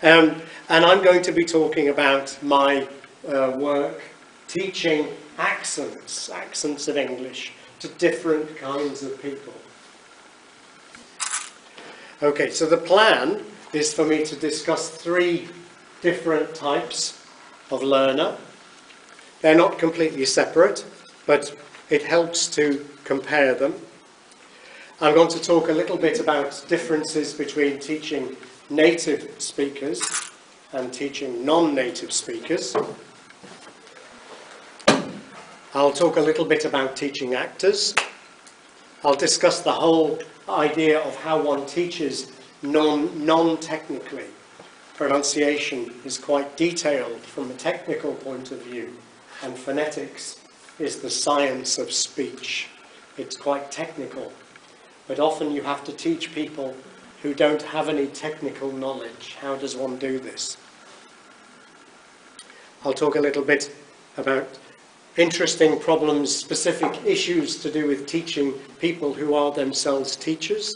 And I'm going to be talking about my work teaching accents of English to different kinds of people. Okay, so the plan is for me to discuss 3 different types of learner. They're not completely separate, but it helps to compare them. I'm going to talk a little bit about differences between teaching native speakers and teaching non-native speakers. I'll talk a little bit about teaching actors. I'll discuss the whole idea of how one teaches non-technically. Pronunciation is quite detailed from a technical point of view, and phonetics is the science of speech. It's quite technical, but often you have to teach people who don't have any technical knowledge. How does one do this? I'll talk a little bit about interesting problems, specific issues to do with teaching people who are themselves teachers.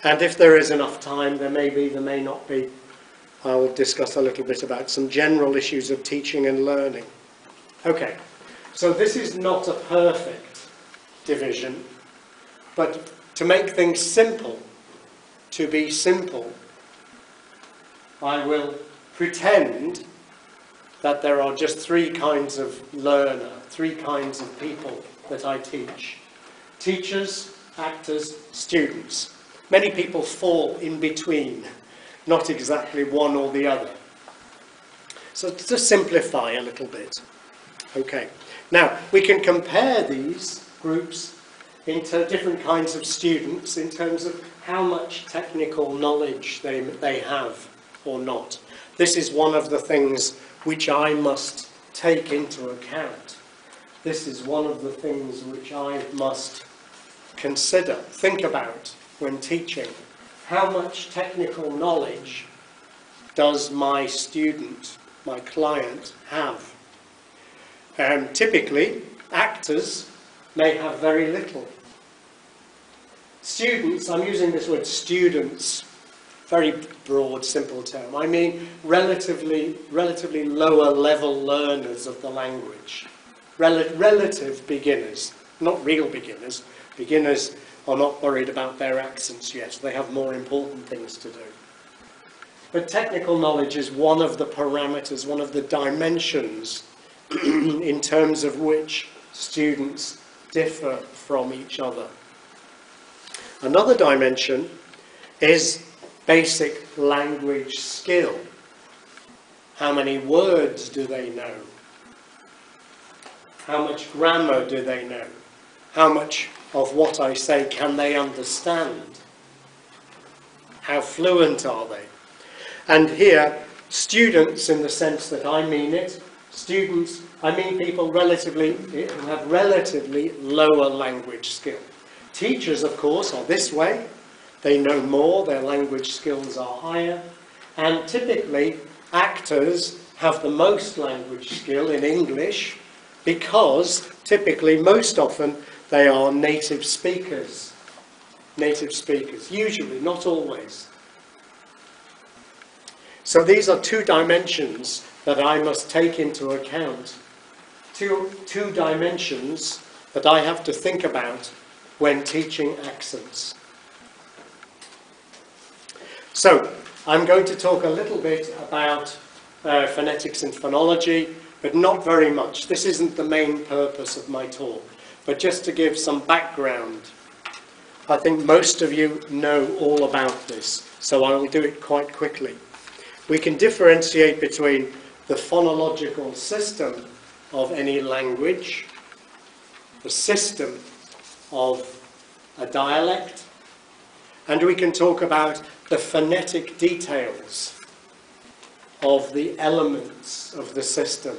And if there is enough time, there may be, there may not be, I'll discuss a little bit about some general issues of teaching and learning. Okay, so this is not a perfect division, but to make things simple, to be simple, I will pretend that there are just 3 kinds of learner, 3 kinds of people that I teach. Teachers, actors, students. Many people fall in between, not exactly one or the other. So to simplify a little bit. Okay, now we can compare these groups into different kinds of students in terms of how much technical knowledge they have or not. This is one of the things which I must take into account. This is one of the things which I must consider, think about when teaching. How much technical knowledge does my student, my client, have? Typically, actors may have very little. Students, I'm using this word students, very broad, simple term. I mean relatively lower level learners of the language. Relative beginners, not real beginners. Beginners are not worried about their accents yet. They have more important things to do. But technical knowledge is one of the parameters, one of the dimensions in terms of which students differ from each other. Another dimension is basic language skill. How many words do they know? How much grammar do they know? How much of what I say can they understand? How fluent are they? And here, students, in the sense that I mean it, students, I mean people who have relatively lower language skill. Teachers, of course, are this way. They know more, their language skills are higher, and typically actors have the most language skill in English because typically, most often, they are native speakers. Native speakers, usually, not always. So these are 2 dimensions that I must take into account. Two dimensions that I have to think about when teaching accents. So, I'm going to talk a little bit about phonetics and phonology, but not very much. This isn't the main purpose of my talk, but just to give some background. I think most of you know all about this, so I will do it quite quickly. We can differentiate between the phonological system of any language, the system of a dialect, and we can talk about the phonetic details of the elements of the system.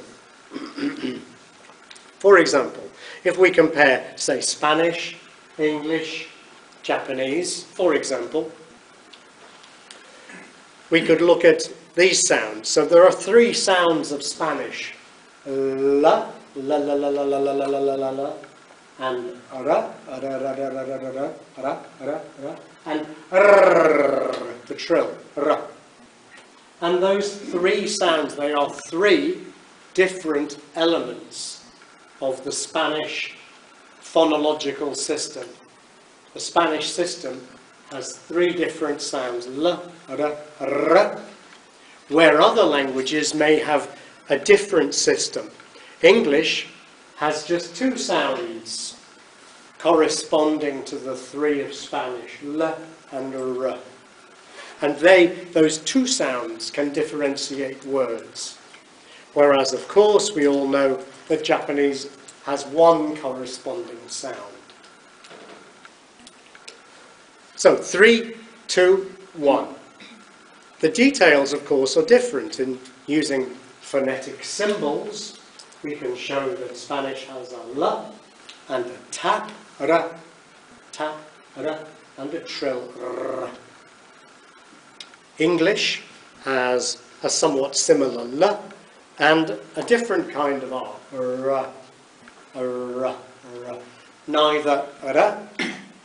For example, if we compare, say, Spanish, English, Japanese, for example, we could look at these sounds. So there are 3 sounds of Spanish. La, la, la, la, la, la, la, la, la, la, la, and ra, ra, ra, ra, ra, ra, ra, ra, ra, ra, and rrr, the trill, ra. And those three sounds, they are three different elements of the Spanish phonological system. The Spanish system has three different sounds, l, r, r, where other languages may have a different system. English has just two sounds corresponding to the three of Spanish, l and r. And those two sounds can differentiate words. Whereas, of course, we all know that Japanese has one corresponding sound. So, 3, 2, 1. The details, of course, are different. In using phonetic symbols, we can show that Spanish has a l and a tap, r, and a trill, r. English has a somewhat similar l and a different kind of r, r, r, r. Neither r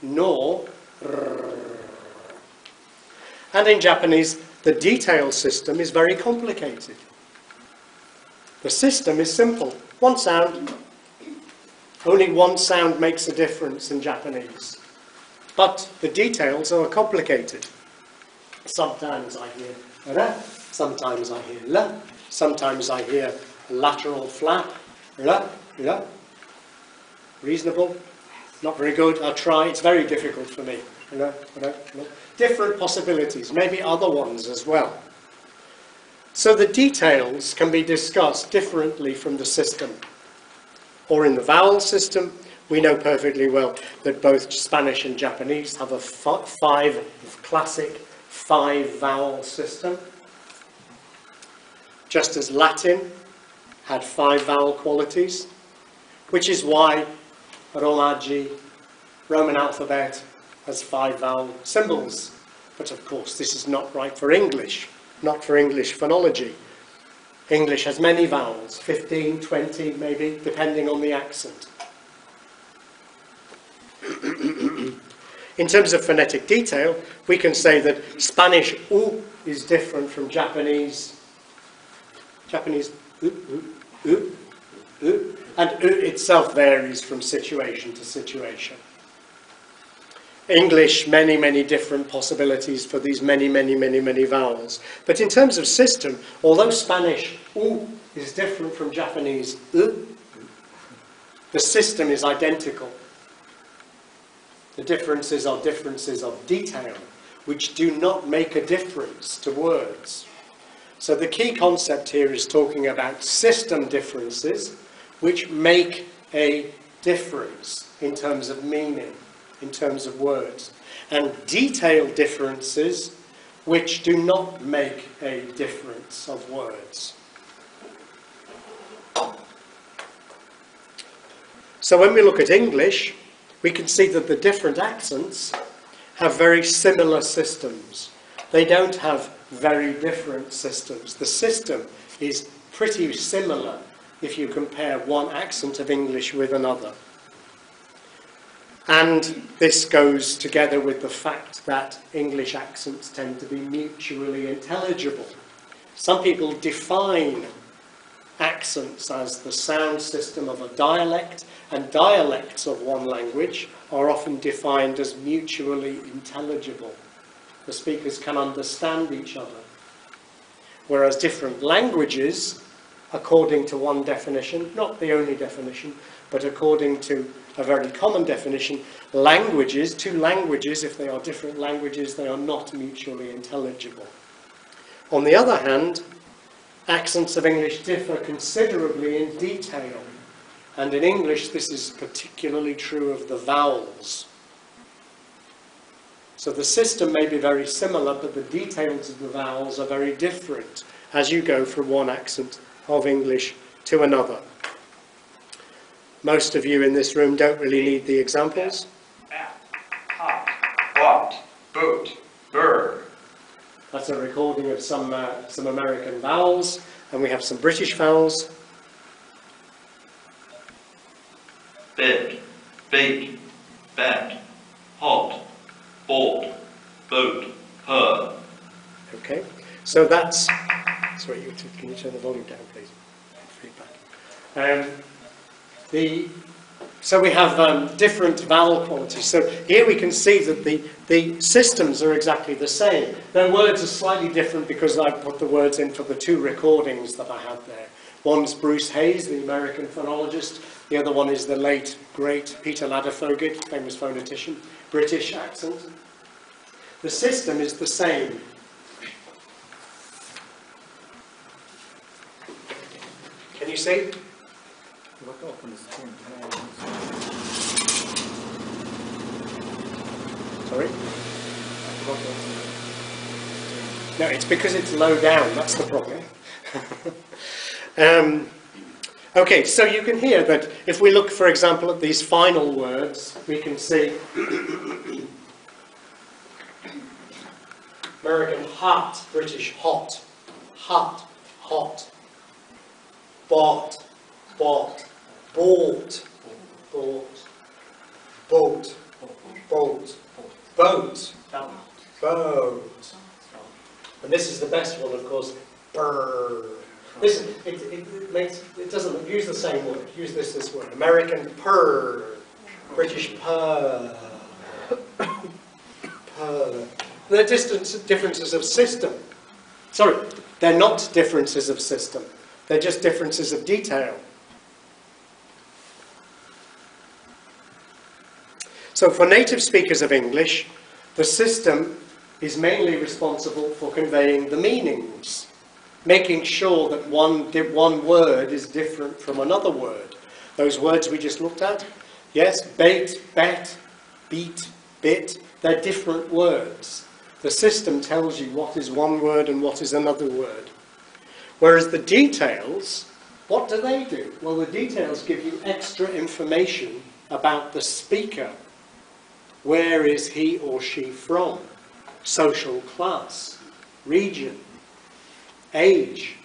nor r. And in Japanese, the detail system is very complicated. The system is simple. One sound. Only one sound makes a difference in Japanese. But the details are complicated. Sometimes I hear ra, sometimes I hear la, sometimes I hear a lateral flap, la, la. Reasonable? Not very good. I'll try. It's very difficult for me. La, la, la. Different possibilities, maybe other ones as well. So the details can be discussed differently from the system. Or in the vowel system, we know perfectly well that both Spanish and Japanese have a classic five-vowel system, just as Latin had 5 vowel qualities, which is why Romaji, Roman alphabet, has 5 vowel symbols. But of course, this is not right for English, not for English phonology. English has many vowels, 15, 20 maybe, depending on the accent. In terms of phonetic detail, we can say that Spanish u is different from Japanese u, and u itself varies from situation to situation. English, many different possibilities for these many vowels. But in terms of system, although Spanish u is different from Japanese u, the system is identical. The differences are differences of detail, which do not make a difference to words. So the key concept here is talking about system differences, which make a difference in terms of meaning, in terms of words, and detail differences, which do not make a difference of words. So when we look at English, we can see that the different accents have very similar systems. They don't have very different systems. The system is pretty similar if you compare one accent of English with another. And this goes together with the fact that English accents tend to be mutually intelligible. Some people define accents as the sound system of a dialect, and dialects of one language are often defined as mutually intelligible. The speakers can understand each other. Whereas different languages, according to one definition, not the only definition, but according to a very common definition, languages, two languages, if they are different languages, they are not mutually intelligible. On the other hand, accents of English differ considerably in detail. And in English, this is particularly true of the vowels. So the system may be very similar, but the details of the vowels are very different as you go from one accent of English to another. Most of you in this room don't really need the examples. Hot, what, boot, bird. That's a recording of some American vowels, and we have some British vowels. Bed, beak, bat, hot, bought, boat, her. Okay, so that's Sorry, can you turn the volume down, please? Feedback. So we have different vowel qualities. So here we can see that the systems are exactly the same. Their words are slightly different because I put the words in for the two recordings that I had there. One's Bruce Hayes, the American phonologist. The other one is the late, great Peter Ladefoged, famous phonetician, British accent. The system is the same. Can you see? Sorry? No, it's because it's low down, that's the problem. Okay, so you can hear that if we look, for example, at these final words, we can see American hot, British hot, hot, hot, bought, bought, bought, bought, boat, boat, boat, boat. And this is the best one, of course, burr. This, it doesn't use the same word, use this word. American purr, British purr, purr. They're differences of system. Sorry, they're not differences of system. They're just differences of detail. So for native speakers of English, the system is mainly responsible for conveying the meanings, making sure that one word is different from another word. Those words we just looked at, yes, bait, bet, beat, bit, they're different words. The system tells you what is one word and what is another word. Whereas the details, what do they do? Well, the details give you extra information about the speaker. Where is he or she from? Social class, region, age.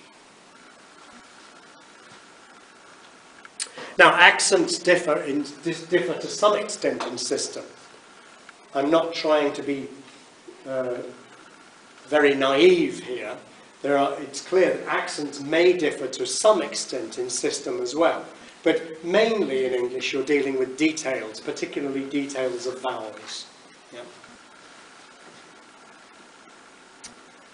Now, accents differ to some extent in system. I'm not trying to be very naive here. It's clear that accents may differ to some extent in system as well. But mainly in English, you're dealing with details, particularly details of vowels. Yeah.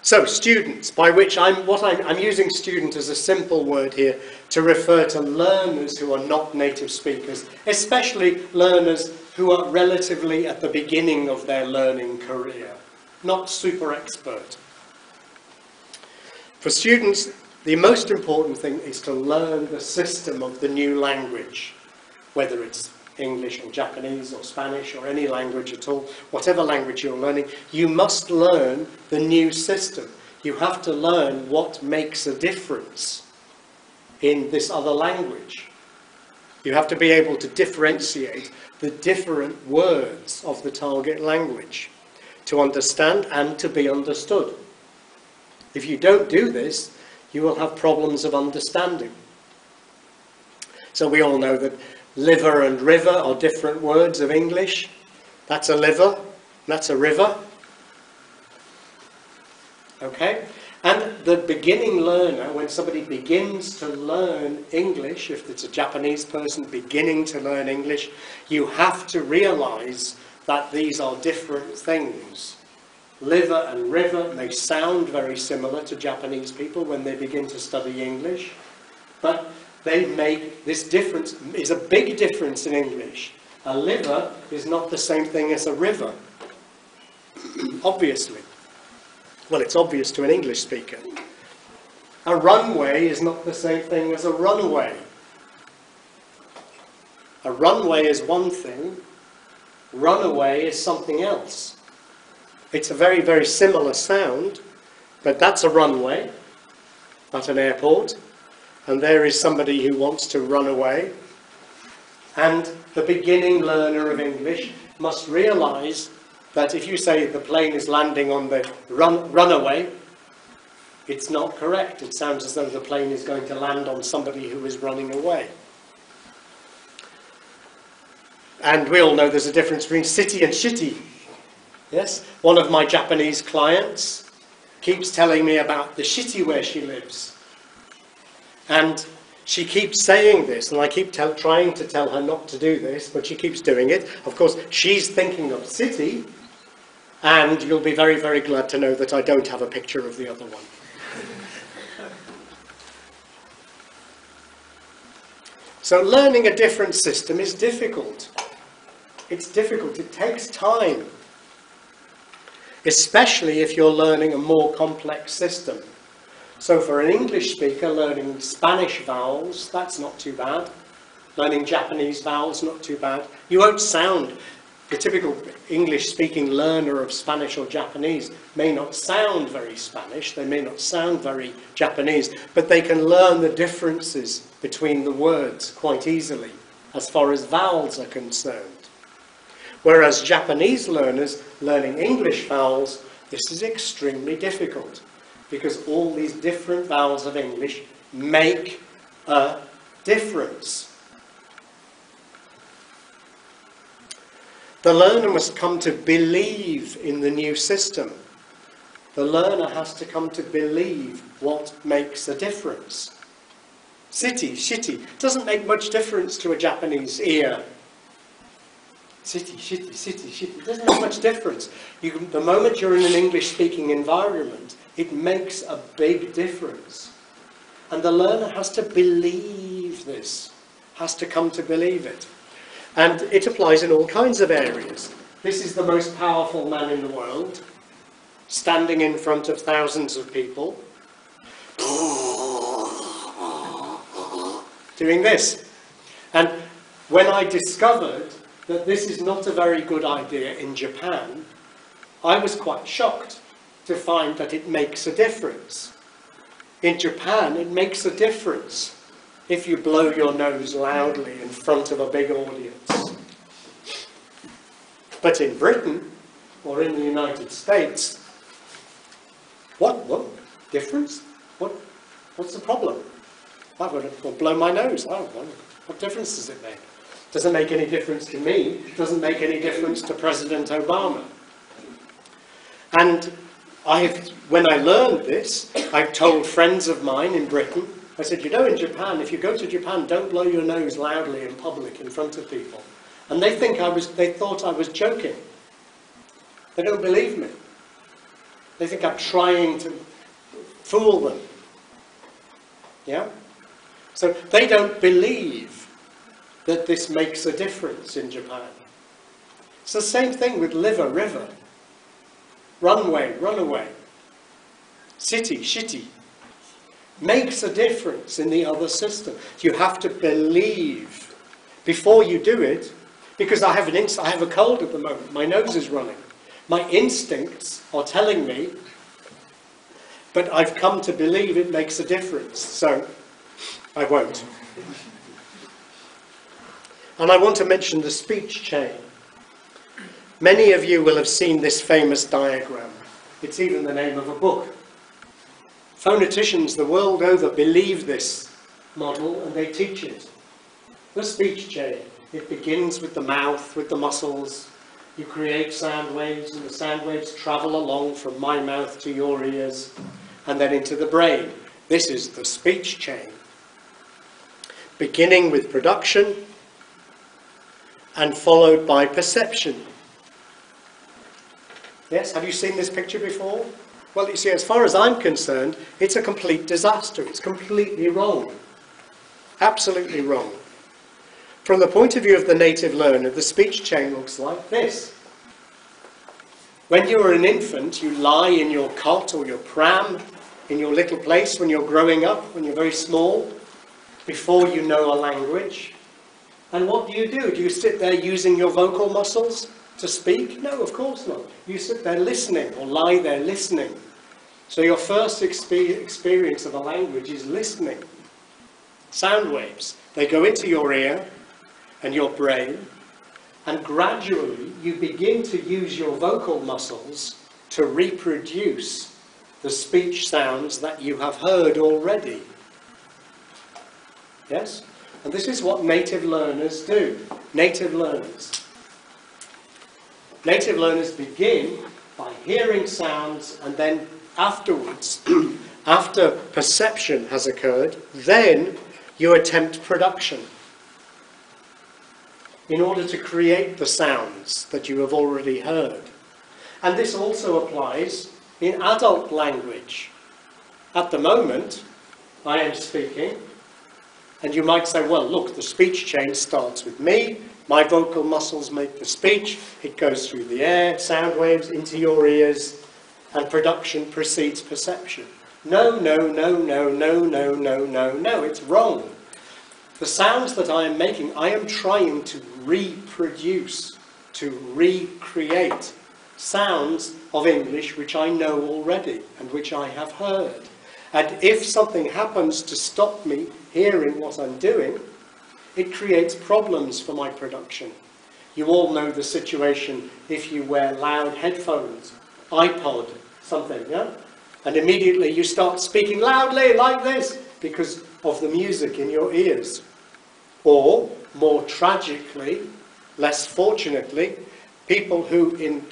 So, students, by which I'm using student as a simple word here to refer to learners who are not native speakers, especially learners who are relatively at the beginning of their learning career, not super expert. For students, the most important thing is to learn the system of the new language, whether it's English or Japanese or Spanish or any language at all, whatever language you're learning, you must learn the new system. You have to learn what makes a difference in this other language. You have to be able to differentiate the different words of the target language to understand and to be understood. If you don't do this, you will have problems of understanding. So we all know that liver and river are different words of English. That's a liver, that's a river. Okay? And the beginning learner, when somebody begins to learn English, if it's a Japanese person beginning to learn English, you have to realize that these are different things. Liver and river may sound very similar to Japanese people when they begin to study English, but they make this difference, is a big difference in English. A liver is not the same thing as a river, obviously. Well, it's obvious to an English speaker. A runway is not the same thing as a runway. A runway is one thing, runaway is something else. It's a very, very similar sound, but that's a runway at an airport, and there is somebody who wants to run away. And the beginning learner of English must realize that if you say the plane is landing on the runaway, it's not correct. It sounds as though the plane is going to land on somebody who is running away. And we all know there's a difference between city and shitty. Yes, one of my Japanese clients keeps telling me about the city where she lives. And she keeps saying this, and I keep trying to tell her not to do this, but she keeps doing it. Of course, she's thinking of city, and you'll be very, very glad to know that I don't have a picture of the other one. So learning a different system is difficult. It's difficult. It takes time, especially if you're learning a more complex system. So for an English speaker, learning Spanish vowels, that's not too bad. Learning Japanese vowels, not too bad. You won't sound, the typical English-speaking learner of Spanish or Japanese may not sound very Spanish, they may not sound very Japanese, but they can learn the differences between the words quite easily, as far as vowels are concerned. Whereas Japanese learners learning English vowels, this is extremely difficult, because all these different vowels of English make a difference. The learner must come to believe in the new system. The learner has to come to believe what makes a difference. City, shitty, doesn't make much difference to a Japanese ear. City, shitty, city, shitty, doesn't make much difference. The moment you're in an English-speaking environment, it makes a big difference. And the learner has to believe this, has to come to believe it. And it applies in all kinds of areas. This is the most powerful man in the world, standing in front of thousands of people, doing this. And when I discovered that this is not a very good idea in Japan, I was quite shocked to find that it makes a difference. In Japan, it makes a difference if you blow your nose loudly in front of a big audience. But in Britain, or in the United States, what difference? What's the problem? I will blow my nose. Oh, well, what difference does it make? Doesn't make any difference to me. Doesn't make any difference to President Obama. And when I learned this, I told friends of mine in Britain, I said, you know, in Japan, if you go to Japan, don't blow your nose loudly in public in front of people. And they thought I was joking. They don't believe me. They think I'm trying to fool them. Yeah? So they don't believe that this makes a difference in Japan. It's the same thing with liver, river. Runway, runaway. City, shitty. Makes a difference in the other system. You have to believe before you do it, because I have a cold at the moment. My nose is running. My instincts are telling me, but I've come to believe it makes a difference. So I won't. And I want to mention the speech chain. Many of you will have seen this famous diagram. It's even the name of a book. Phoneticians the world over believe this model and they teach it. The speech chain. It begins with the mouth, with the muscles. You create sound waves and the sound waves travel along from my mouth to your ears and then into the brain. This is the speech chain. Beginning with production and followed by perception. Yes, have you seen this picture before? Well, you see, as far as I'm concerned, it's a complete disaster. It's completely wrong. Absolutely wrong. From the point of view of the native learner, the speech chain looks like this. When you're an infant, you lie in your cot or your pram, in your little place when you're growing up, when you're very small, before you know a language. And what do? Do you sit there using your vocal muscles to speak? No, of course not. You sit there listening or lie there listening. So your first experience of a language is listening. Sound waves. They go into your ear and your brain, and gradually you begin to use your vocal muscles to reproduce the speech sounds that you have heard already. Yes? And this is what native learners do. Native learners. Native learners begin by hearing sounds and then afterwards, after perception has occurred, then you attempt production in order to create the sounds that you have already heard. And this also applies in adult language. At the moment, I am speaking, and you might say, well, look, the speech chain starts with me, my vocal muscles make the speech, it goes through the air, sound waves into your ears, and production precedes perception. No, no, no, no, no, no, no, no, no, it's wrong. The sounds that I am making, I am trying to reproduce, to recreate sounds of English which I know already and which I have heard. And if something happens to stop me hearing what I'm doing, it creates problems for my production. You all know the situation if you wear loud headphones, iPod, something, yeah? And immediately you start speaking loudly like this because of the music in your ears. Or, more tragically, less fortunately, people who in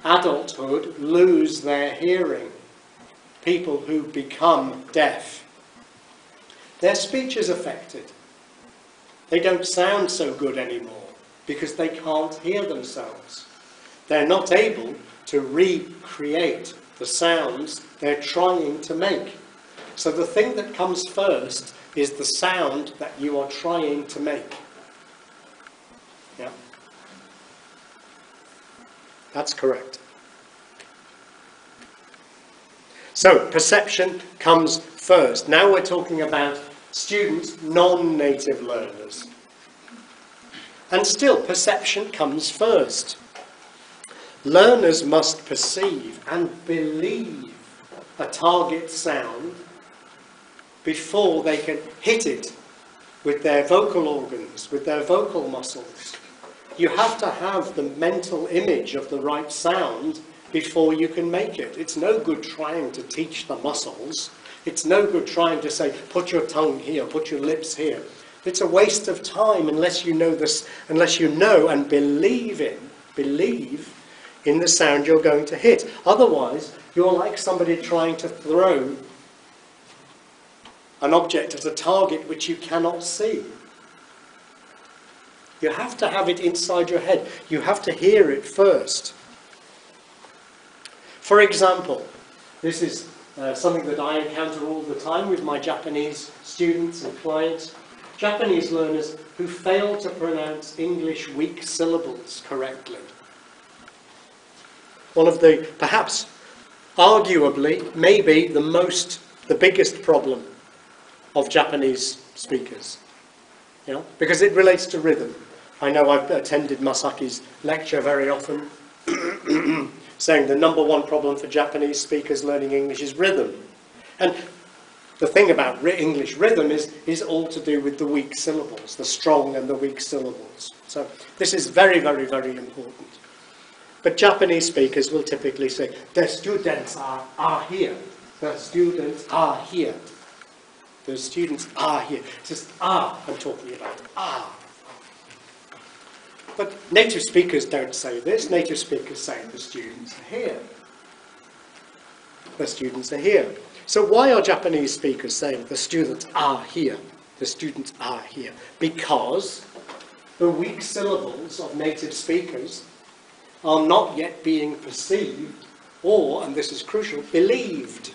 adulthood lose their hearing. People who become deaf. Their speech is affected. They don't sound so good anymore because they can't hear themselves. They're not able to recreate the sounds they're trying to make. So the thing that comes first is the sound that you are trying to make. Yeah? That's correct. So, perception comes first. Now we're talking about students, non-native learners. And still, perception comes first. Learners must perceive and believe a target sound before they can hit it with their vocal organs, with their vocal muscles. You have to have the mental image of the right sound before you can make it. It's no good trying to teach the muscles. It's no good trying to say, put your tongue here, put your lips here. It's a waste of time unless you know this, unless you know and believe in the sound you're going to hit. Otherwise, you're like somebody trying to throw an object at a target which you cannot see. You have to have it inside your head. You have to hear it first. For example, this is something that I encounter all the time with my Japanese students and clients. Japanese learners who fail to pronounce English weak syllables correctly. One of the, perhaps, arguably, maybe the biggest problem of Japanese speakers. You know, because it relates to rhythm. I know I've attended Masaki's lecture very often, saying the number one problem for Japanese speakers learning English is rhythm. And the thing about English rhythm is all to do with the weak syllables, the strong and the weak syllables. So this is very, very, very important. But Japanese speakers will typically say, the students are here. The students are here. The students are here. It's just I'm talking about. But native speakers don't say this. Native speakers say the students are here. The students are here. So why are Japanese speakers saying the students are here? The students are here. Because the weak syllables of native speakers are not yet being perceived or, and this is crucial, believed.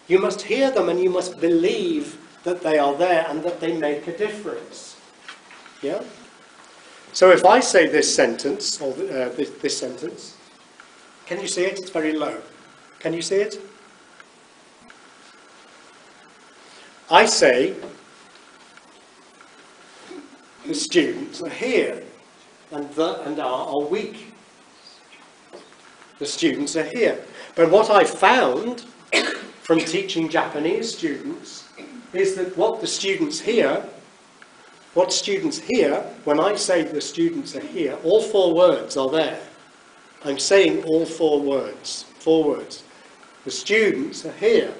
You must hear them and you must believe that they are there and that they make a difference. Yeah? So if I say this sentence, or this sentence, can you see it? It's very low. Can you see it? I say, the students are here and are weak. The students are here. But what I found from teaching Japanese students is that what students hear, when I say the students are here, all four words are there. I'm saying all four words. The students are here.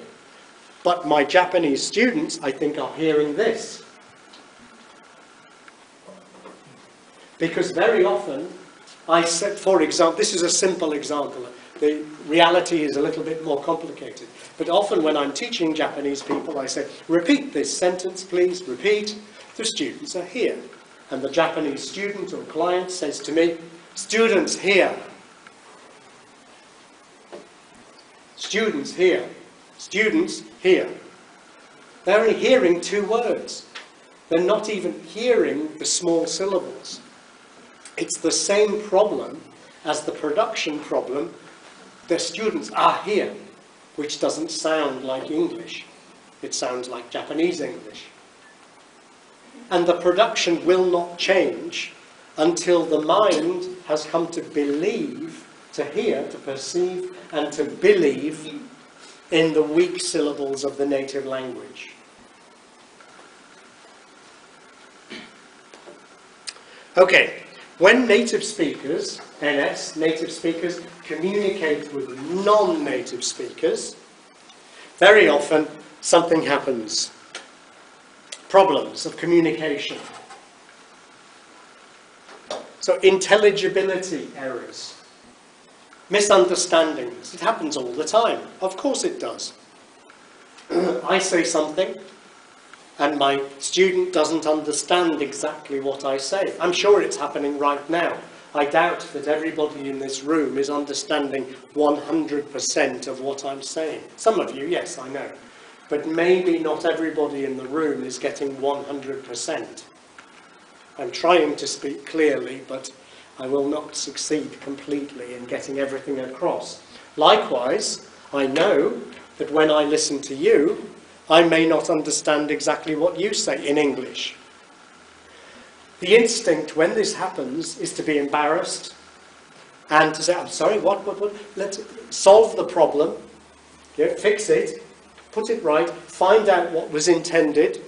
But my Japanese students, I think, are hearing this. Because very often, I said, for example, this is a simple example. the reality is a little bit more complicated. But often when I'm teaching Japanese people, I say, repeat this sentence, please, repeat. The students are here. And the Japanese student or client says to me, students here. Students here. Students here. They're only hearing 2 words. They're not even hearing the small syllables. It's the same problem as the production problem. The students are here, which doesn't sound like English. It sounds like Japanese English. And the production will not change until the mind has come to believe, to hear, to perceive, and to believe in the weak syllables of the native language. Okay, when native speakers, NS, native speakers, communicate with non-native speakers, very often something happens. Problems of communication. So intelligibility errors, misunderstandings. It happens all the time. Of course it does. I say something and my student doesn't understand exactly what I say. I'm sure it's happening right now. I doubt that everybody in this room is understanding 100% of what I'm saying. Some of you, yes, I know. But maybe not everybody in the room is getting 100%. I'm trying to speak clearly, but I will not succeed completely in getting everything across. Likewise, I know that when I listen to you, I may not understand exactly what you say in English. The instinct when this happens is to be embarrassed and to say, I'm sorry, what? Let's solve the problem, fix it, put it right, find out what was intended,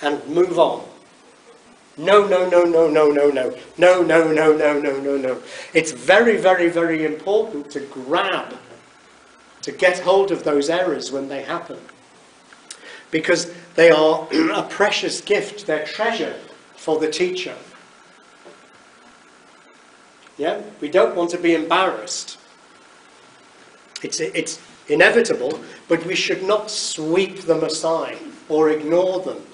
and move on. No, no, no, no, no, no, no. No, no, no, no, no, no, no. It's very, very, very important to grab, to get hold of those errors when they happen. Because they are a precious gift, they're treasure for the teacher. Yeah? We don't want to be embarrassed. It's inevitable, but we should not sweep them aside or ignore them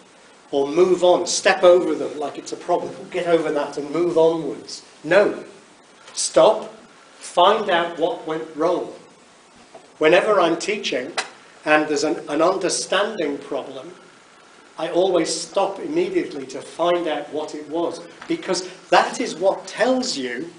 or move on, step over them like it's a problem. Get over that and move onwards. No. Stop. Find out what went wrong. Whenever I'm teaching and there's an understanding problem, I always stop immediately to find out what it was, because that is what tells you